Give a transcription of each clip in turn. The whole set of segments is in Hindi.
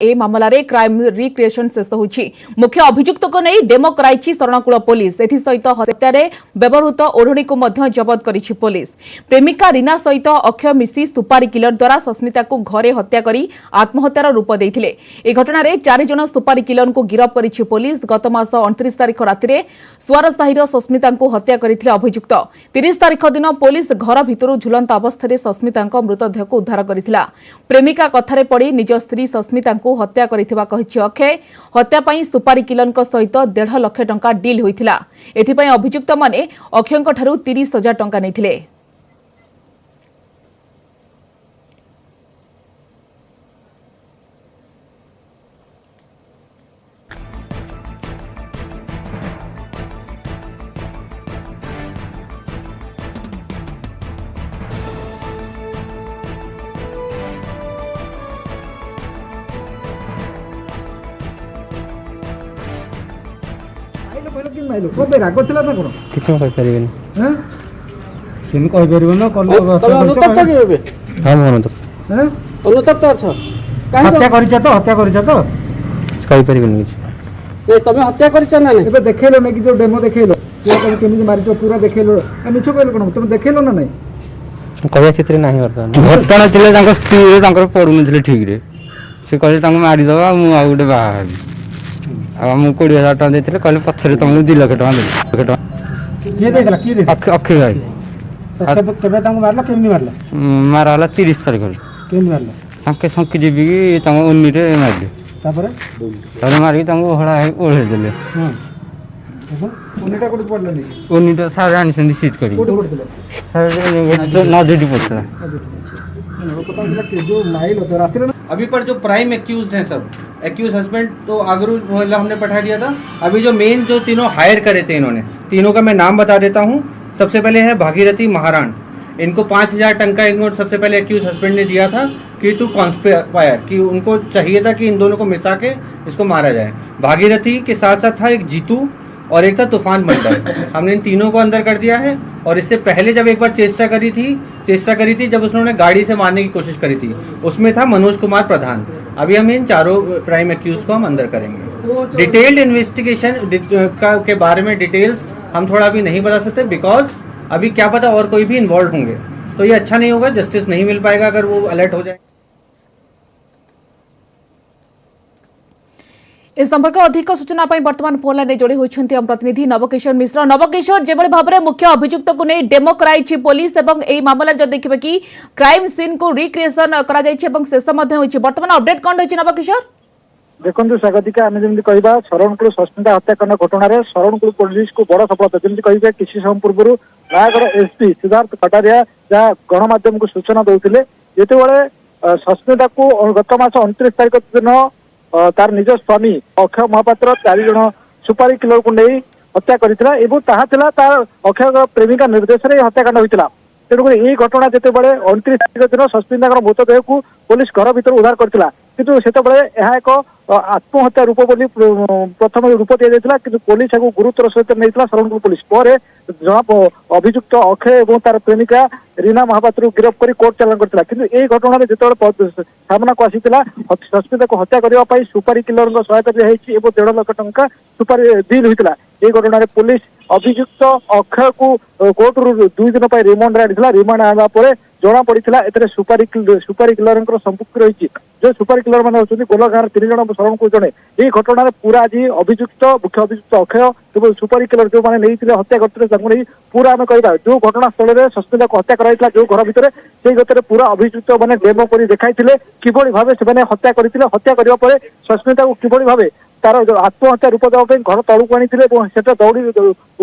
ए मामलें क्राइम रिक्रिएशन शेष होछि। मुख्य अभियुक्त को नहीं डेमो कराई शरणकूल पुलिस। एसहित हत्यार व्यवहृत ओढ़णी को जबत करिछि पुलिस। प्रेमिका रीना सहित अक्षय मिशी सुपारी किलर द्वारा सस्मिता को घरे हत्या करी आत्महत्यार रूप देथिले। ए घटना रे 4 जन सुपारी किलर को गिरफ करिछि पुलिस। गत मास 29 तारिख राति सुआर साहिर सस्मिता को हत्या करथिले अभियुक्त। 30 तारिख दिन पुलिस घर भितर झुलंत अवस्था सस्मिता मृतदेह को उद्धार करथिला। प्रेमिका कथारे पड़ी निज स्त्री सस्मिता को हत्या करिथिबा कहिछि अक्षय। हत्या पई सुपारी किलर सहित 1.5 लाख टंका डील होइथिला। एथिपई अभियुक्त माने अक्षयଙ୍କ ठारू 30,000 टंका नेथिले। राग थिला ना कोन किछु कहि परिबेनी हैं केन कहि परिबो न कल अनुतप्त के होबे हां मन तो हैं अनुतप्त अछ हत्या करिछ तो कहि परिबेनी किछु ए तमे हत्या करिछ ना नै एबे देखेलो नै कि जो डेमो देखेलो तमे केनि मारिछ पूरा देखेलो आ मिछ कहलो कोन तमे देखेलो ना नै कहिया चित्र नाही वर्तमान घटना थिले तांको स्त्री रे तांकर पडुन थिले ठीक रे से कहले तांको मारि दबा मु आ गुटे बाहा हेबी आ मु 20,000 टका देथिले कहले पछरे तुमको 2 लाख टका दे के देला के दे अक्षय भाई केबे तांको मारला केनि मारला मारा हला 30 तारिख रे केनि मारला संके संके जीबी की तांको उन्नी रे मारले तारे मारी तांको हळा ओळे देले हां उन्नीटा कोड पडला नै उन्नीटा सारे आनी संदी सीट करी कोड पडला सारे न देडी पड़ता पता चला कि जो माइल होता रात्रि में अभी पर जो प्राइम एक्यूज्ड हैं सब एक्यूज हस्बैंड तो आगरू मोहल्ला हमने पठा दिया था। अभी जो मेन जो तीनों हायर करे थे इन्होंने तीनों का मैं नाम बता देता हूँ। सबसे पहले है भागीरथी महाराण। इनको 5,000 टंका इनको सबसे पहले एक्यूज हस्बैंड ने दिया था कि टू कॉन्स्पायर कि उनको चाहिए था कि इन दोनों को मिसा के इसको मारा जाए। भागीरथी के साथ साथ था एक जीतू और एक था तूफान मंडल। हमने इन तीनों को अंदर कर दिया है। और इससे पहले जब एक बार चेष्टा करी थी जब उसने गाड़ी से मारने की कोशिश करी थी उसमें था मनोज कुमार प्रधान। अभी हम इन चारों प्राइम एक्यूज को हम अंदर करेंगे। डिटेल्ड इन्वेस्टिगेशन के बारे में डिटेल्स हम थोड़ा अभी नहीं बता सकते बिकॉज अभी क्या पता और कोई भी इन्वॉल्व होंगे तो ये अच्छा नहीं होगा, जस्टिस नहीं मिल पाएगा अगर वो अलर्ट हो जाए। इस संपर्क अधिक सूचना वर्तमान फोन लाइन जोड़ी होती हम प्रतिनिधि नवकिशोर मिश्र। नवकिशोर जो भाव में मुख्य अभियुक्त को नहीं डेमो कराई पुलिस और यह मामला जो देखिए कि क्राइम सीन को रिक्रिएशन शेष बर्तमान अपडेट कौन रही नवकिशोर? देखो स्वागतिका आम जमी कह शरणकूल सस्मिता हत्याकांड घटना शरणकूल पुलिस को बड़ सफलता जमी कह किसी समय पूर्व नयागढ़ एसपी सिद्धार्थ कटारिया जहाँ गणमाध्यम को सूचना देते जिते सस्मिता को गत मास 29 तारिख दिन तार निज स्वामी अक्षय महापात्र 4 जन सुपारी किलर को नहीं हत्या करथिला एवं तार अक्षय प्रेमिका निर्देश में हत्याकांड होता। तेणुक यही घटना जिते 29 तारिख दिन सस्मिता मृतदेह को पुलिस घर भर उद्धार करथिला किंतु सेतबेले यह एक आत्महत्या रूप बोली प्रथम रूप दि जाता कि पुलिस गुरुतर सहित नहीं शरणकूल पुलिस पर अभियुक्त अक्षय और तार प्रेमिका रीना महापात्र को गिरफ्त कर कोर्ट चालान करथिला किंतु यही घटना जो सामना को आसीला सस्मिता को हत्या करने सुपारी किलर सहायता दिया 1.5 लाख टंका सुपारी डील होता। यही घटना पुलिस अभियुक्त अक्षय को कोर्ट रु 2 दिन रिमांड आनी रिमांड आना जना पड़ा ए सुपारी किलर संपुक्त रही जो सुपारी किलर मैंने होती गोलगाँव 3 जन शरणकूल जड़े यही घटना पूरा आज अभियुक्त मुख्य अभियुक्त अक्षय और सुपारी किलर जो मैंने नहीं हत्या करते पूरा आम कह जो घटनास्थल में सस्मिता को हत्या कराई जो घर भितर से घर पूरा अभियुक्त मैंने डेमो कर देखाई किभली भाव से हत्या करते हत्या करने सस्मिता को किभली भाव तार आत्महत्या रूप देवाई घर तलू आनी दौड़ी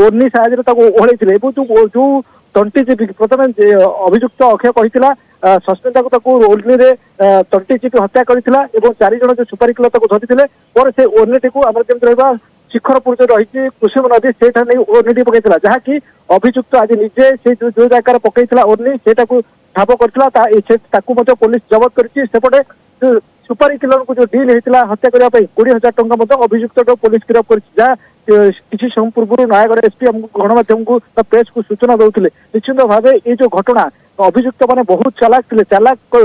ओर्नी साहय ओह्लैले जो तंटी चिपी प्रथम अभियुक्त अक्षय कहला सस्मिता को ओर्नी तंटी चिपी हत्या करथिला एवं 4 जन जो सुपारी किलर धरी पर से ओर्नीटी को आम जमी रहा शिखरपुर जो रही कुसुम नदी से ओर्नी पकईला जहाँकि अभियुक्त आज निजे से जो जगह पकईला ओर्नी से ठाब करथिला पुलिस जबत करपटे सुपारी किलर को जो डील होता हत्या करने 20,000 टंका अभियुक्त पुलिस गिरफ कर किसी समय पूर्व नयागढ़ एसपी गणमाध्यम को प्रेस को सूचना दौते निश्चित भाव ये जो घटना अभियुक्त मैंने बहुत चालाक थे चालाक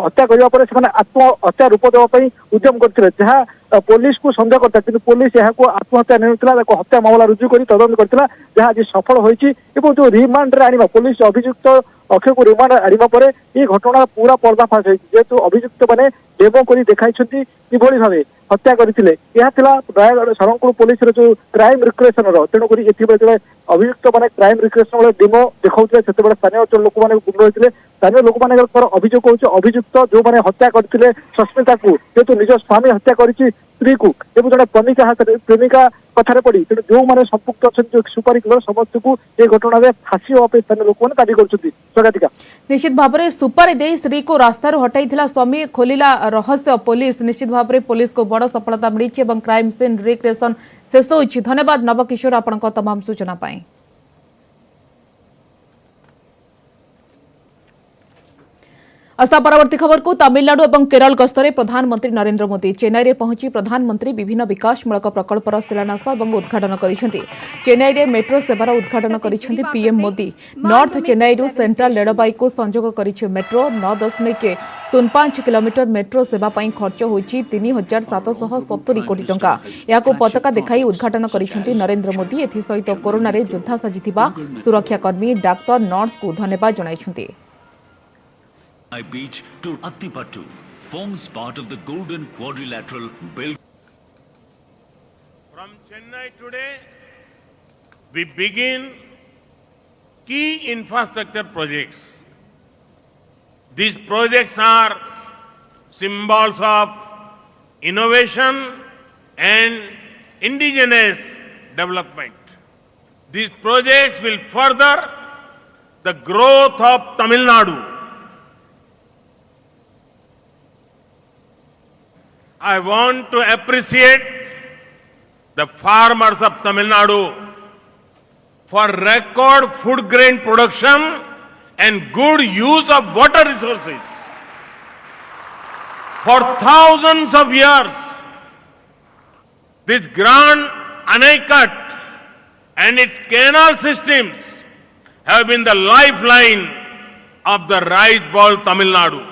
हत्या करने आत्महत्या रूप देवाई उद्यम करते जहाँ पुलिस को सन्देह करता कि पुलिस यहाँ आत्महत्या नहीं हत्या मामला रुजु कर तदंत करता जहाँ आज सफल होती जो रिमांड आने पुलिस अभियुक्त अक्षय को रिमांड आने पर ये घटना पूरा पर्दाफाश जेहेतु अभियुक्त मैंने डेमो कर देखाई किभली भाव हत्या करते नयागढ़ शरणकुल पुलिस जो क्राइम रिक्रेसन तेणुक ये अभियुक्त मैंने क्राइम रिक्रेसन वाले डेमो देखा से स्थानीय अंचल लोक मैंने गुण रही स्थानीय लोक मान अभियोग हो अभियुक्त जो मैंने हत्या करते सस्मिता को जेहेतु निज स्वामी हत्या कर स्त्री को जड़े प्रेमिका कथार पड़ी तेणु जो मैंने संपुक्त अच्छा सुपारी किलर समस्त को ये घटना में फांसी होगा स्थानीय लोक मैंने दावी कर निश्चित भाव में सुपारी दे स्त्री को रास्तार हटाई स्वामी खोलिला रहस्य पुलिस निश्चित भाव में पुलिस को बड़ सफलता मिली क्राइम सीन रिक्रिएशन शेष होइछि। धन्यवाद नवकिशोर आपनका तमाम सूचना पाई। आस्था परवर्ती खबर को तमिलनाडु और केरल गस्तरे प्रधानमंत्री नरेंद्र मोदी चेन्नई में पहुंची प्रधानमंत्री विभिन्न विकासमूलक प्रकल्पर शिलान्यास और उद्घाटन करिसेंति। चेन्नई में मेट्रो सेवार उद्घाटन करिसेंति पीएम मोदी। नॉर्थ चेन्नई रु सेंट्रल रेलबाई को संजोग करिछि मेट्रो 9.05 किलोमीटर मेट्रो सेवा पई खर्च होइछि 3,770 कोटी टंका। याको पताका देखाई उद्घाटन करिसेंति नरेंद्र मोदी। एथि सहित कोरोना रे योद्धा साजिथिबा सुरक्षाकर्मी डाक्टर नर्स को धन्यवाद जणाइछन्ति। Beach to Attipattu forms part of the Golden Quadrilateral Belt. From Chennai today, we begin key infrastructure projects. These projects are symbols of innovation and indigenous development. These projects will further the growth of Tamil Nadu. I want to appreciate the farmers of Tamil Nadu for record food grain production and good use of water resources. For thousands of years, this Grand Anaikut and its canal systems have been the lifeline of the rice bowl Tamil Nadu.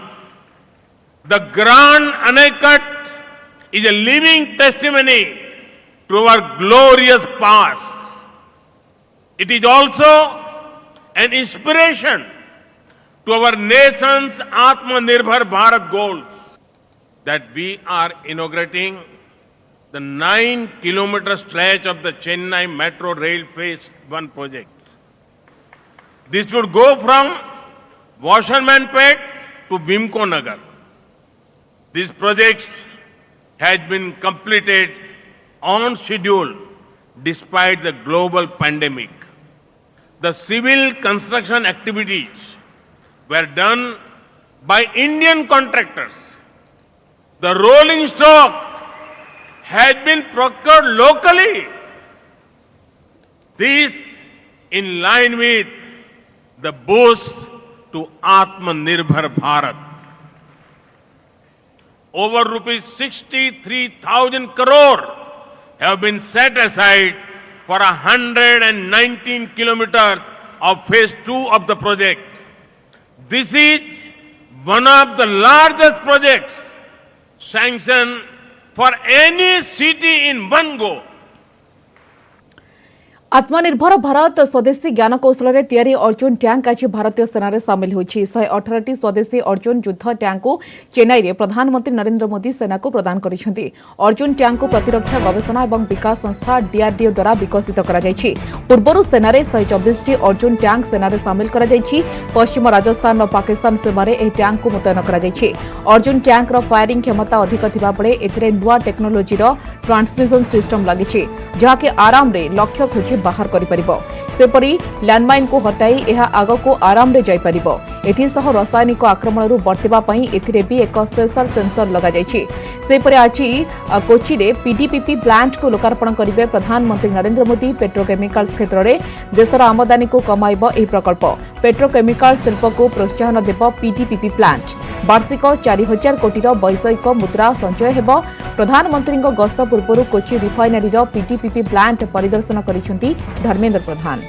The Grand Anaikut is a living testimony to our glorious past. It is also an inspiration to our nation's Atmanirbhar Bharat goals that we are inaugurating the 9-kilometer stretch of the Chennai Metro Rail Phase 1 project. This would go from Washermanpet to Vimko Nagar. This project has been completed on schedule despite the global pandemic. The civil construction activities were done by Indian contractors. The rolling stock has been procured locally. This in line with the boost to Atmanirbhar Bharat. Over rupees 63,000 crore have been set aside for 119 kilometers of phase 2 of the project. This is one of the largest projects sanctioned for any city in one go. आत्मनिर्भर भारत स्वदेशी ज्ञान कौशल रे तैयारी अर्जुन टैंक आज भारतीय सेना सामिल होइछि। 118टी स्वदेशी अर्जुन युद्ध टैंक को चेन्नई रे प्रधानमंत्री नरेंद्र मोदी सेना को प्रदान करिसेंति। अर्जुन टैंक को प्रतिरक्षा गवेषणा एवं विकास संस्था डीआरडीओ द्वारा विकसित करा जायछि। पूर्वरु सेना रे 124टी अर्जुन टैंक सेना रे सामिल करा जायछि। पश्चिम राजस्थान और पाकिस्तान सीमा रे एही टैंक को मुतयन करा जायछि। अर्जुन टैंक रो फायरिंग क्षमता अधिक थिबा बेले एथिरे नुवा टेक्नोलोजी रो ट्रांसमिशन सिस्टम लागिछि, जहा के आराम रे लक्ष्य खोजि बाहर करिपरिबो। सेपरि लैंडमाइन को हटाई एहा आग को आराम रे जाई परिबो। एथिसह रासायनिक आक्रमणरू बर्तिबा पई एथिरे भी एक स्पेशल सेंसर लगा जायछि। सेपरि आज कोची रे पीडीपीपी प्लांट को लोकार्पण करिवे प्रधानमंत्री नरेंद्र मोदी। पेट्रोकेमिकल्स क्षेत्र में देशर आमदानी को कमाइब एही प्रकल्प। पेट्रोकेमिकल शिल्प को प्रोत्साहन देब पीडीपीपी प्लांट। वार्षिक 4000 कोटी वैषयिक मुद्रा संचय हेब। प्रधानमंत्री गस्त पूर्व कोची रिफाइनरी पीडीपीपी प्लांट परिदर्शन करिसेंती धर्मेंद्र प्रधान।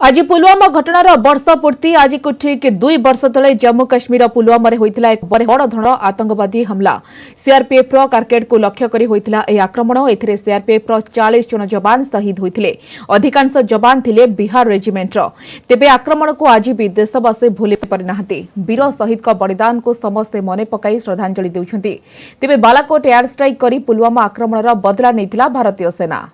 आज पुलवामा घटनार वर्ष पूर्ति आज को ठीक 2 वर्ष तले जम्मू काश्मीर पुलवामा रे होइतिला एक बड़ धरण आतंकवादी हमला। सीआरपीएफ रो कारकेड को लक्ष्य करी होइतिला ए आक्रमण। एथिरे सीआरपीएफ रो 40 जन जवान शहीद होइतिले। अधिकांश जवान थिले बिहार रेजिमेंट रो। तेबे आक्रमण को आज भी देशवासी भूली पारि नाहंती। वीर शहीद का बलिदान को समस्त मने पकाई श्रद्धांजलि देउछंती। तेबे बालाकोट एयर स्ट्राइक करी पुलवामा आक्रमणर बदला नेतिला भारतीय सेना।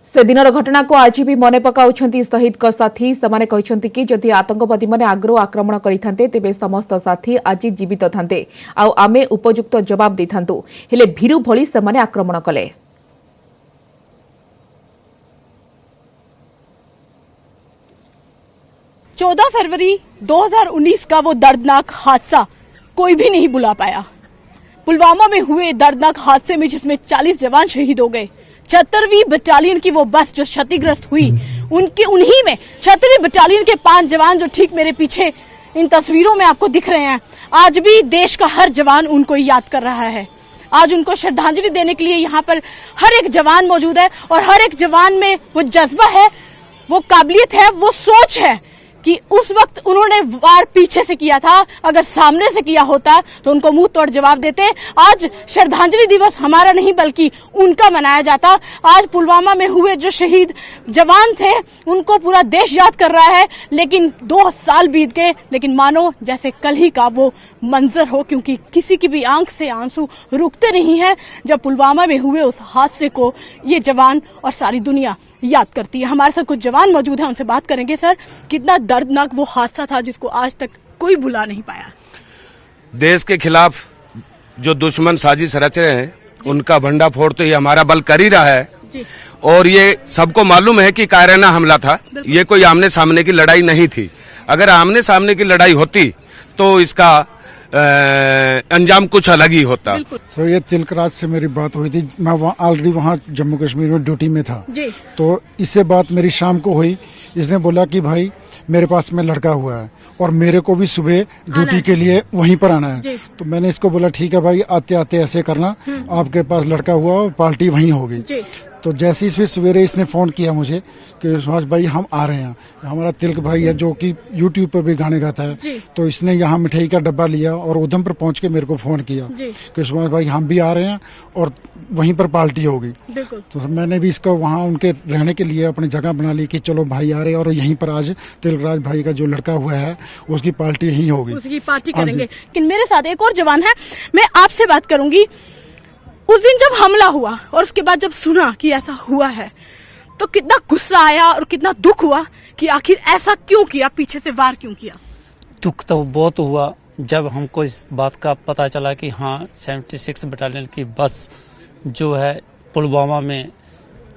से दिनर घटना को आज भी मने पकाउछंती शहीद का साथी। समाने कहछंती कि जदि आतंकवादी माने आग्रो आक्रमण करिथांते तेबे समस्त साथी आज जीवित थांते आउ आमे उपयुक्त जवाब देथांतु। हेले भीरु भली समाने आक्रमण कले। चौदह फरवरी 2019 का वो दर्दनाक हादसा कोई भी नहीं भुला पाया। पुलवामा में हुए दर्दनाक हादसे में जिसमें 40 जवान शहीद हो गए। 76वीं बटालियन की वो बस जो क्षतिग्रस्त हुई, उन्हीं में 76वीं बटालियन के 5 जवान जो ठीक मेरे पीछे इन तस्वीरों में आपको दिख रहे हैं। आज भी देश का हर जवान उनको याद कर रहा है। आज उनको श्रद्धांजलि देने के लिए यहाँ पर हर एक जवान मौजूद है और हर एक जवान में वो जज्बा है, वो काबिलियत है, वो सोच है कि उस वक्त उन्होंने वार पीछे से किया था, अगर सामने से किया होता तो उनको मुंह तोड़ जवाब देते। आज श्रद्धांजलि दिवस हमारा नहीं बल्कि उनका मनाया जाता। आज पुलवामा में हुए जो शहीद जवान थे उनको पूरा देश याद कर रहा है। लेकिन 2 साल बीत गए, लेकिन मानो जैसे कल ही का वो मंजर हो, क्योंकि किसी की भी आंख से आंसू रुकते नहीं है जब पुलवामा में हुए उस हादसे को ये जवान और सारी दुनिया याद करती है। हमारे साथ कुछ जवान मौजूद हैं, उनसे बात करेंगे। सर, कितना दर्दनाक वो हादसा था जिसको आज तक कोई भुला नहीं पाया। देश के खिलाफ जो दुश्मन साजिश रच रहे हैं उनका भंडाफोड़ तो ये हमारा बल कर ही रहा है जी। और ये सबको मालूम है कि कायराना हमला था, ये कोई आमने सामने की लड़ाई नहीं थी। अगर आमने सामने की लड़ाई होती तो इसका अंजाम कुछ अलग ही होता। सर, ये तिलकराज से मेरी बात हुई थी। मैं ऑलरेडी वहाँ जम्मू कश्मीर में ड्यूटी में था जी। तो इससे बात मेरी शाम को हुई। इसने बोला कि भाई मेरे पास में लड़का हुआ है और मेरे को भी सुबह ड्यूटी के लिए वहीं पर आना है। तो मैंने इसको बोला ठीक है भाई, आते आते ऐसे करना, आपके पास लड़का हुआ और पार्टी वहीं होगी। तो जैसे ही फिर सवेरे इसने फोन किया मुझे कि सुभाष भाई हम आ रहे हैं। हमारा तिलक भाई है जो कि यूट्यूब पर भी गाने गाता है, तो इसने यहाँ मिठाई का डब्बा लिया और उधमपुर पहुंच के मेरे को फोन किया कि सुभाष भाई हम भी आ रहे हैं और वहीं पर पार्टी होगी। तो मैंने भी इसका वहाँ उनके रहने के लिए अपनी जगह बना ली कि चलो भाई आ रहे हैं और यहीं पर आज तिलकराज भाई का जो लड़का हुआ है उसकी पार्टी यहीं होगी, उसकी पार्टी करेंगे। लेकिन मेरे साथ एक और जवान है, मैं आपसे बात करूंगी। उस दिन जब हमला हुआ और उसके बाद जब सुना कि ऐसा हुआ है तो कितना गुस्सा आया और कितना दुख हुआ कि आखिर ऐसा क्यों किया, पीछे से वार क्यों किया? दुख तो बहुत हुआ जब हमको इस बात का पता चला कि हाँ 76 बटालियन की बस जो है पुलवामा में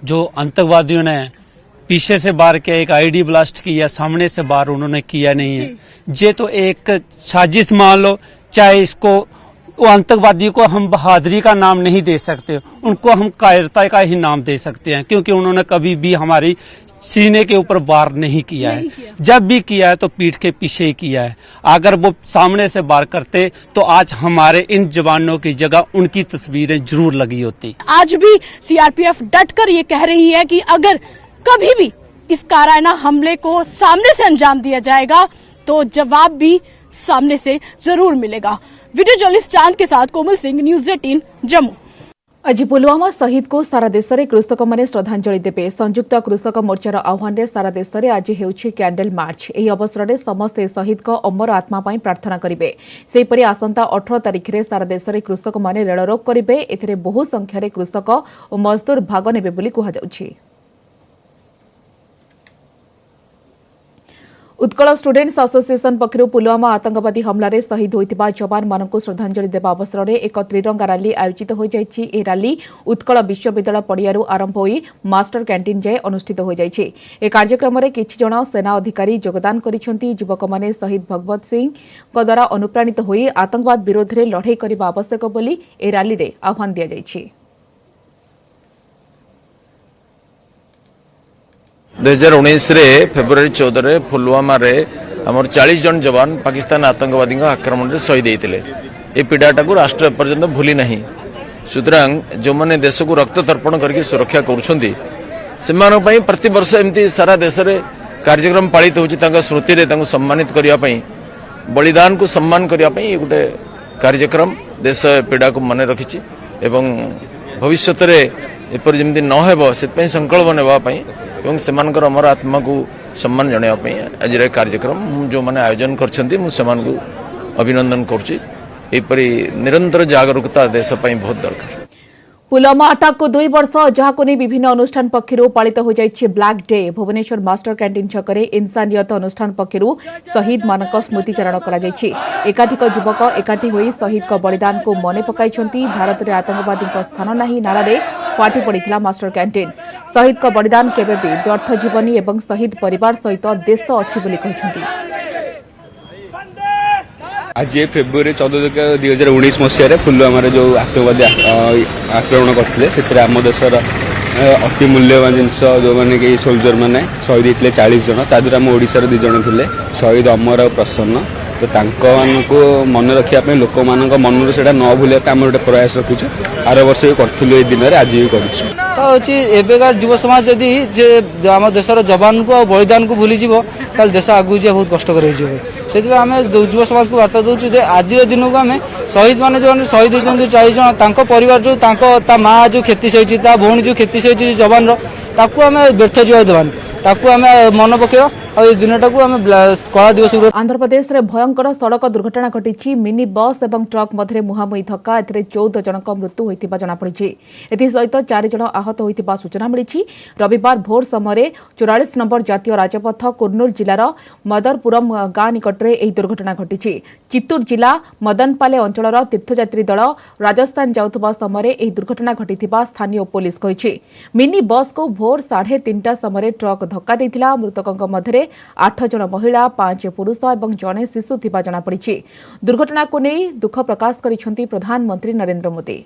जो आतंकवादियों ने पीछे से वार किया, एक आईडी ब्लास्ट किया, सामने से वार उन्होंने किया नहीं है। ये तो एक साजिश मान लो, चाहे इसको वो आतंकवादियों को हम बहादुरी का नाम नहीं दे सकते, उनको हम कायरता का ही नाम दे सकते हैं, क्योंकि उन्होंने कभी भी हमारी सीने के ऊपर वार नहीं किया है। जब भी किया है तो पीठ के पीछे ही किया है। अगर वो सामने से वार करते तो आज हमारे इन जवानों की जगह उनकी तस्वीरें जरूर लगी होती। आज भी सीआरपीएफ डटकर ये कह रही है कि अगर कभी भी इस काराना हमले को सामने से अंजाम दिया जाएगा तो जवाब भी सामने से जरूर मिलेगा। वीडियो जर्नलिस्ट चांद के साथ कोमल सिंह, न्यूज़ 18 जम्मू। आज पुलवामा शहीद को सारा देश में कृषक मैंने श्रद्धांजलि देवे। संयुक्त कृषक मोर्चार आह्वान में सारा देश में आज होउछि कैंडल मार्च। एही अवसर में समस्ते शहीद को अमर आत्मा पाई प्रार्थना करेंगे। सेहीपरि आसंता 18 तारिख में सारा देश में कृषक मैंने रेल रोक करेंगे। एथिरे बहु संख्यार कृषक और मजदूर भाग नेबे बोली कुहाଯାଉଛି। उत्कल स्टूडेंट्स एसोसिएशन पक्षर पुलवामा आतंकवादी हमलार शहीद होता जवान मानक श्रद्धांजलि देवा अवसर में एक त्रिरंगा रैली आयोजित हो जाएगी। यह रैली उत्कल विश्वविद्यालय पड़ियारू आरंभ हो मास्टर कैंटीन जाए अनुष्ठित हो जाएगी। ए कार्यक्रम में किछि जण सेना अधिकारी योगदान करिसेंती। युवक माने शहीद भगवत सिंह द्वारा अनुप्राणित होई आतंकवाद विरोध में लड़ाई करने आवश्यक बोली ए रैली रे आह्वान दिया जायछि। 2019 रे फेब्रुआरी 14 रे पुलवामा रे हमर 40 जन जवान पाकिस्तान आतंकवादी आक्रमण रे शहीद होते। ये पीड़ाटा को राष्ट्र पर्यंत भूली नहीं। सुतरां जो मैंने देश को रक्त तर्पण करके सुरक्षा करुछंती सेमान पई प्रति वर्ष एमती सारा देश रे कार्यक्रम पालित होछि। तांका स्मृति रे तांको सम्मानित करिया पई बलिदान को सम्मान करिया पई ये गोटे कार्यक्रम देश पीड़ा को मन रखिछि एवं भविष्य रे एपर जेमती न हेबो सेतपई संकल्प नेबा पई एवं सेमानकर अमर आत्मा को सम्मान जणाइबा आज कार्यक्रम जो मैंने आयोजन करछंती मु सेमान को अभिनंदन करुछि। एपरि निरंतर जागरूकता देश पई बहुत दरकार। पुलवामा अटैक को 2 वर्ष जहां नहीं विभिन्न अनुष्ठान पक्षर पालित हो जाइए black day. Bhubaneswar master canteen छकरे इंसानियत अनुष्ठान पक्षर शहीद मानक स्मृतिचारण कर एकाधिक युवक एकाठी होई शहीद का बलिदान को मने पकाइछंती। भारत में आतंकवादी स्थान नहीं नारे फाटी पड़ता मास्टर कैंटीन। शहीद का बलिदान केबे भी व्यर्थ जीवनी एवं शहीद परिवार सहित देश अच्छी बोली कहछंती। आज फेब्रुआरी 14 2019 मसीह पुलवामा जो आतंकवादी आक्रमण करते से आम देशर अति मूल्यवान जिनस जो मैंने कि सोल्जर मैंने शहीद होते 40 जन तादर आम ओडिशार 2 जन थे शहीद अमर और प्रसन्न। तो मन रखापी लोक मान मन से न भूल आम गोटे प्रयास रखीचु। आर वर्ष भी करूँ ये दिन में आज भी करेकार युव समाज जदि आम देशर जवान को बलिदान को भूलीज देश आगू जा बहुत कष्टकर से आम युव समाज को वार्ता दूसरे आज दिन को आम शहीद मान जो शहीद होती 40 जन परिवार जो माँ जो क्षति सही भौणी जो क्षति सही जवान आम व्यर्थ जीवन देवानी आम मन पकड़ कला दिवस। आंध्र प्रदेश में भयंकर सड़क दुर्घटना घटी। मिनी बस और ट्रक मध्य मुहांमुही धक्का 14 जनक मृत्यु होता जमापड़ी। एसहित 4 जन आहत होता सूचना मिली। रविवार भोर समय 44 नंबर जातीय राजपथ कुर्नूल जिलार मदरपुरम गाँ निकट में यह दुर्घटना घटी। चित्तूर जिला मदनपाले अंचल तीर्थयात्री दल राजस्थान जाउथबा समय यह दुर्घटना घटी स्थानीय पुलिस कही। मिनी बस को भोर 3:30 समय ट्रक धक्का देइथिला। मृतकों मध्य 8 जन महिला 5 पुरुष और जड़े शिशु थिबा जनापड़ी। दुर्घटना को नहीं दुख प्रकाश करिसेंती प्रधानमंत्री नरेंद्र मोदी।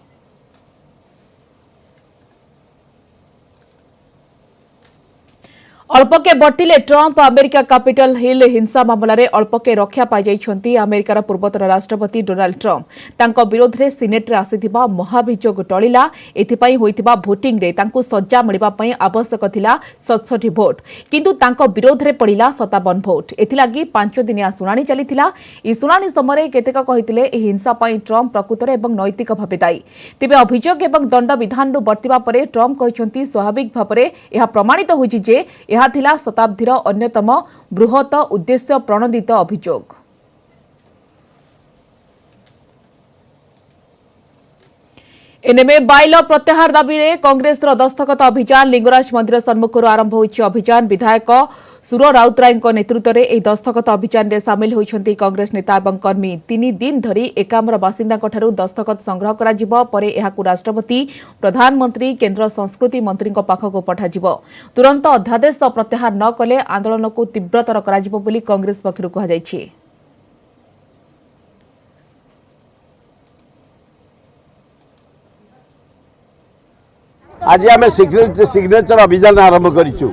अल्पके बटिले ट्रंप अमेरिका कैपिटल हिल हिंसा मामलें अल्पके रक्षा पाई। अमेरिकार पूर्वतन राष्ट्रपति डोनाल्ड ट्रंप तांको विरोध में सिनेट रे आसीथिबा महाभियोग टळिला। एथिपाई होइथिबा भोटिंग रे तांको सज्जा मिलिबा पई आवश्यक थिला 67 भोट किंतु तांको विरोध रे पड़िला 57 भोट। एथिलागी 5 दिनिया सुनानी चलीथिला। ई सुनानी समय केतेक कहिथिले ए हिंसा पई ट्रंप प्रकृतर एवं नैतिक भावे दायी। तेबे अभियोग एवं दंड विधान रु बर्तिबा परे ट्रंप कहिसंती स्वाभाविक भावे यह प्रमाणित होइछि जे यह थिला शताब्दीर अन्यतम बृहत उद्देश्य प्रणोदित अभियोग। एनएमए बाइल प्रत्याहार दाबी में कांग्रेस दस्तखत अभियान लिंगराज मंदिर सम्मुख आरंभ होइछि। अभियान विधायक सुर राउतराय नेतृत्व में यह दस्तखत अभियान में सामिल होइछन्ति कांग्रेस नेता और कर्मी। 3 दिन धरी एकाम्र बासिंदा दस्तखत संग्रह करा परे एहाकु राष्ट्रपति प्रधानमंत्री केंद्र संस्कृति मंत्री पाखक पठाजिब। तुरंत अध्यादेश प्रत्याहार न कले आंदोलन को तीव्रतर कराजिब बोली कांग्रेस पक्षरु कहाଯାଇଛି। आज आम सिग्नेचर अभियान आरंभ करूँ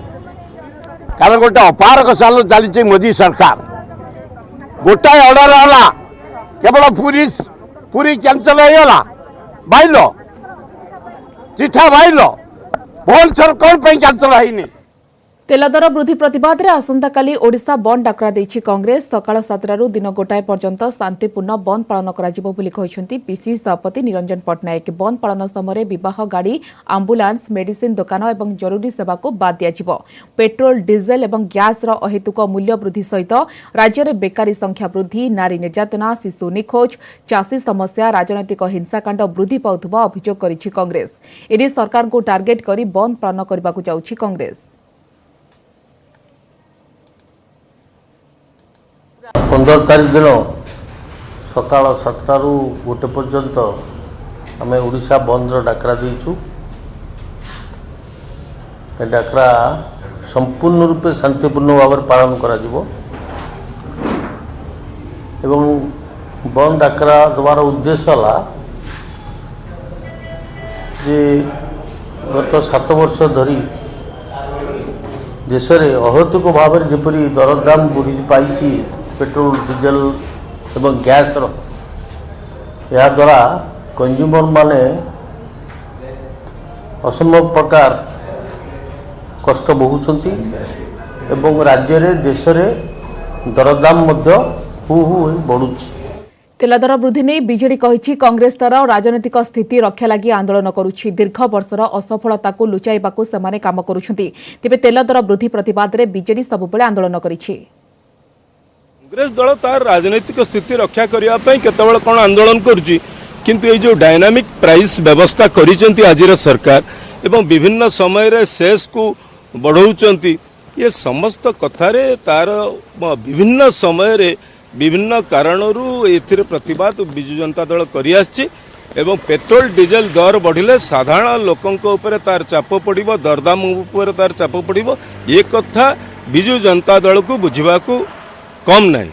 कारण गोटे अपारक साल चली मोदी सरकार गोटाए ऑर्डर है केवल पूरी कैंसल होगा बाइल चिठा बाइल भुवनेश्वर कौन कैंसल है तेल दर वृद्धि प्रतिवाद में आसंताकाली ओडिशा बंद डाकरा देछि कांग्रेस सकाळ 7 दिन गोटाए पर्यंत शांतिपूर्ण बंद पालन कराजिबो बोली कहिसेंती पीसी सभापति निरंजन पट्टनायक बंद पालन समय विवाह गाड़ी आंबुलांस मेडिसिन दुकान और जरूरी सेवा को बाद दियाजिबो पेट्रोल डीजेल और गैस रो अहेतुक मूल्य वृद्धि सहित राज्य में बेकारी संख्या वृद्धि नारी निर्यातना शिशु निखोज चाषी समस्या राजनैतिक हिंसाकांड वृद्धि पाउथबा अभियोग करिछि कांग्रेस एने सरकार को टार्गेट करी बंद पालन करबाकू जाउछि कांग्रेस 15 तारीख दिन सकाल 7 रु गोटे पर्यंत आम ओडिशा बंद डाकरा देचु डाकरा संपूर्ण रूपे शांतिपूर्ण भाव पालन करा जिवो एवं बंद डाकरा देवार उद्देश्य है जे गत 7 वर्ष धरी देश में अहेतुक भाव जपरी दरदाम बढ़ी पाई पेट्रोल डीजेल एवं गैस या द्वारा कंज्यूमर माने असंभव प्रकार कष्ट बहुचंती एवं राज्य रे देश रे दरदाम मध्य हु बढ़ुची तेल दर वृद्धि नहीं बीजेडी कहिछि कांग्रेस दर राजनीतिक स्थिति रक्षा लगी आंदोलन करुछि दीर्घ वर्षर असफलता को लुचाइबाकू सेमाने काम करुछंती तेबे तेल दर वृद्धि प्रतिवाद रे बीजेडी सबुबेले आंदोलन करिछि कांग्रेस दल तार राजनीतिक स्थिति रक्षा करने केतबेले कौन आंदोलन करुच्ची किंतु ये जो डायनामिक प्राइस व्यवस्था करिसेंती आजिर सरकार एवं विभिन्न समय रे सेस को बढ़ाउचंती ये समस्त कथारे तार विभिन्न समय रे विभिन्न कारणरू एथिरे प्रतिवाद बिजु जनता दल करि आछि एवं पेट्रोल डीजेल दर बढ़िले साधारण लोकंक ऊपर तार चाप पड़िबो दरदाम ऊपर तार चाप पड़िबो ये कथा बिजु जनता दल को बुझिबाकू कम नहीं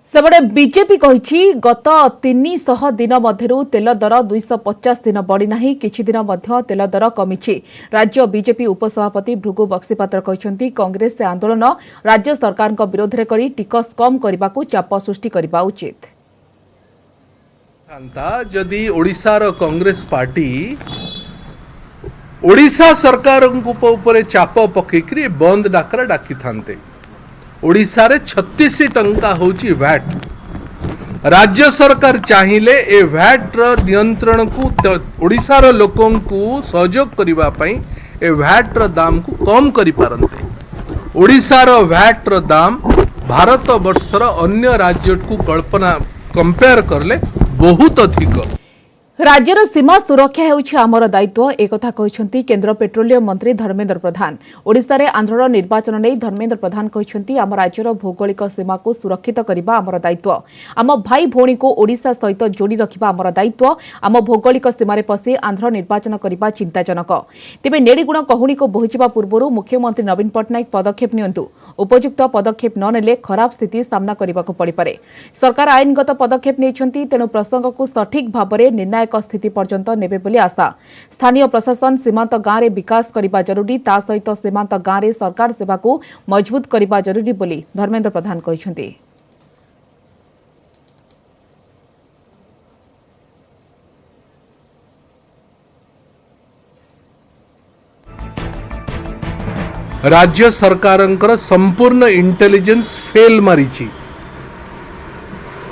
सेबडे बीजेपी कहिछि गत 300 दिन मध्यरु तेल दर 250 दिन बढ़ी नाही किछि दिन मध्य तेल दर कमिछि राज्य बीजेपी उपसभापति भृगु बक्सीपात्र कहिसंती कांग्रेस से आंदोलन राज्य सरकार को विरोध रे करी टिकस कम करबाकू चाप सृष्टि करबा उचित जदि ओडिशार कांग्रेस पार्टी ओडिशा सरकार ऊपर चाप पकईकरी बंद डाकरा डाकी थांते ओडिशा रे 36 टंका होची वैट राज्य सरकार चाहिए ए वैट रो नियंत्रण को ओडिशा रो लोकों को सहयोग करिबा पई ए वैट रो दाम को कम करि पारंते ओडिशा रो वैट रो दाम भारत वर्ष रो अन्य राज्य को कल्पना कंपेयर करले बहुत अधिक राज्यर सीमा सुरक्षा हेउछि आमर दायित्व एकथा कहिसंती केंद्र पेट्रोलियम मंत्री धर्मेंद्र प्रधान ओडिशा रे आंध्र निर्वाचन नै धर्मेंद्र प्रधान कहिसंती आम राज्यर भौगोलिक सीमा को सुरक्षित करिबा आमर दायित्व आम भाई भौणी को ओडिशा सहित जोड़ी रखिबा आमर दायित्व आम भौगोलिक सीमा रे पसी आंध्र निर्वाचन करिबा चिंताजनक तेबे नेड़ीगुण कहूणी को बोहिजिबा पूर्वरु मुख्यमंत्री नवीन पट्टनायक पदक्षेप नियंतु उपयुक्त पदक्षेप न नेले खराब स्थिति सामना करबाकू पड़ी पारे सरकार आईनगत पदक्षेप नेइछंती तेनु प्रसंग को सठिक भाबरे निर्णय स्थिति पर्यंत नेबे बोली आशा स्थानीय प्रशासन सीमांत गाँव में विकास करने जरूरी ता सहित सीमांत गाँव में सरकार सेवा को मजबूत करने जरूरी बोली धर्मेंद्र प्रधान कहिसंती राज्य सरकारंकर संपूर्ण इंटेलिजेंस फेल मारिछि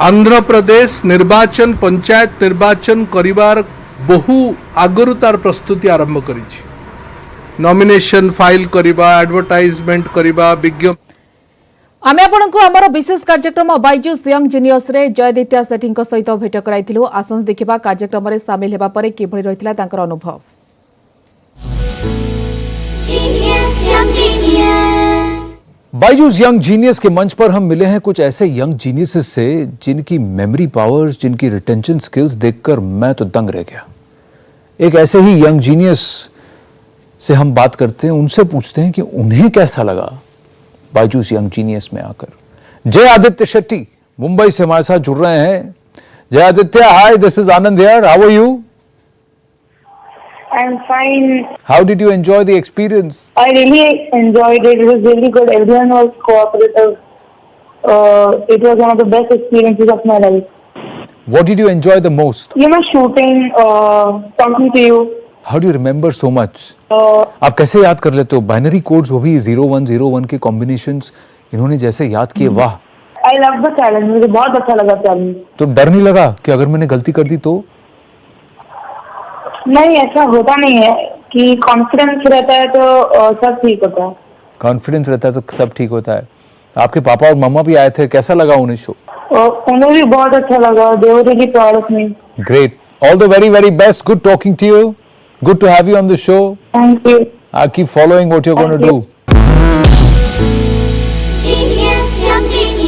आंध्र प्रदेश निर्वाचन पंचायत निर्वाचन करिवार बहु आगरु तार प्रस्तुति आरंभ करिछि नॉमिनेशन फाइल करिबा एडवर्टाइजमेंट करिबा विज्ञापन आमे आपनको हमर विशेष कार्यक्रम बाइजूस यंग जीनियस रे जयदित्या सेठी सहित भेट कराइथिलु आसन देखिबा कार्यक्रम रे शामिल हेबा परे कि भଳି रहितला तांकर अनुभव बाइजूस यंग जीनियस के मंच पर हम मिले हैं कुछ ऐसे यंग जीनियसेस से जिनकी मेमोरी पावर्स जिनकी रिटेंशन स्किल्स देखकर मैं तो दंग रह गया एक ऐसे ही यंग जीनियस से हम बात करते हैं उनसे पूछते हैं कि उन्हें कैसा लगा बाइजूस यंग जीनियस में आकर जय आदित्य शेट्टी मुंबई से हमारे साथ जुड़ रहे हैं Jay Aditya hi this is Anand here how are you I'm fine. How did you enjoy the experience? I really enjoyed it. It was really good. Everyone was cooperative. It was one of the best experiences of my life. What did you enjoy the most? Shooting, talking to you, how do you remember so much? आप कैसे याद कर लेते हो बाइनरी कोड्स, वो भी 0101 के कॉम्बिनेशंस इन्होंने जैसे याद किए, वाह। आई लव द चैलेंज, मुझे बहुत अच्छा लगा चैलेंज। तो डर नहीं लगा कि अगर मैंने गलती कर दी तो? नहीं, ऐसा होता नहीं है कि कॉन्फिडेंस रहता है तो सब ठीक होता है। कॉन्फिडेंस रहता है तो सब ठीक होता है। आपके पापा और मम्मा भी आए थे, कैसा लगा उन्हें शो? उन्हें भी बहुत अच्छा लगा, they were really proud of me. Great, all the very very best, good talking to you, good to have you on the show. Thank you. I keep following what you're going to do.